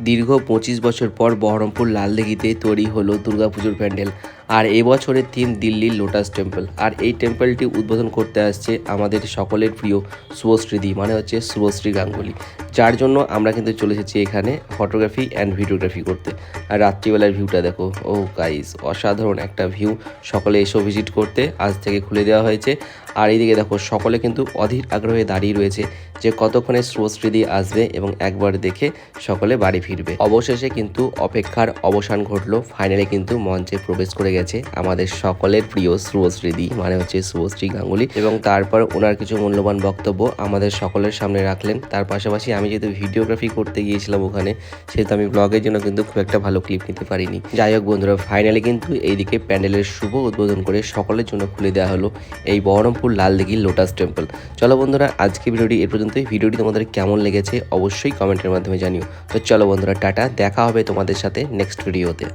দীর্ঘ ২৫ বছর পর বহরমপুর লালদিঘিতে তৈরি হলো দুর্গাপুজোর প্যান্ডেল। আর এবছরের থিম দিল্লির লোটাস টেম্পল। আর এই টেম্পলটি উদ্বোধন করতে আসছে আমাদের সকলের প্রিয় শুভশ্রীদি, মানে হচ্ছে শুভশ্রী গাঙ্গুলি, যার জন্য আমরা কিন্তু চলে এসেছি এখানে ফটোগ্রাফি অ্যান্ড ভিডিওগ্রাফি করতে। আর রাত্রিবেলার ভিউটা দেখো, ও গাইস, অসাধারণ একটা ভিউ। সকলে এসো ভিজিট করতে, আজ থেকে খুলে দেওয়া হয়েছে। আর এইদিকে দেখো, সকলে কিন্তু অধীর আগ্রহে দাঁড়িয়ে রয়েছে যে কতক্ষণে শুভশ্রীদি আসবে এবং একবার দেখে সকলে বাড়ি ফিরবে। অবশেষে কিন্তু অপেক্ষার অবসান ঘটলো, ফাইনালি কিন্তু মঞ্চে প্রবেশ করে গেছে আমাদের সকলের প্রিয় শুভশ্রীদি, মানে হচ্ছে শুভশ্রী গাঙ্গুলি। এবং তারপর ওনার কিছু মূল্যবান বক্তব্য আমাদের সকলের সামনে রাখলেন। তার পাশাপাশি আমি যেহেতু ভিডিওগ্রাফি করতে গিয়েছিলাম ওখানে, সেহেতু আমি ব্লগের জন্য কিন্তু খুব একটা ভালো ক্লিপ নিতে পারিনি। যাই হোক বন্ধুরা, ফাইনালি কিন্তু এইদিকে প্যান্ডেলের শুভ উদ্বোধন করে সকলের জন্য খুলে দেওয়া হলো এই বহরমপুর লালদিঘির লোটাস টেম্পল। চলো বন্ধুরা, আজকে ভিডিওটি এ পর্যন্তই। ভিডিওটি তোমাদের কেমন লেগেছে অবশ্যই কমেন্টের মাধ্যমে জানিও। তো চলো বন্ধুরা, টাটা, দেখা হবে তোমাদের সাথে নেক্সট ভিডিওতে।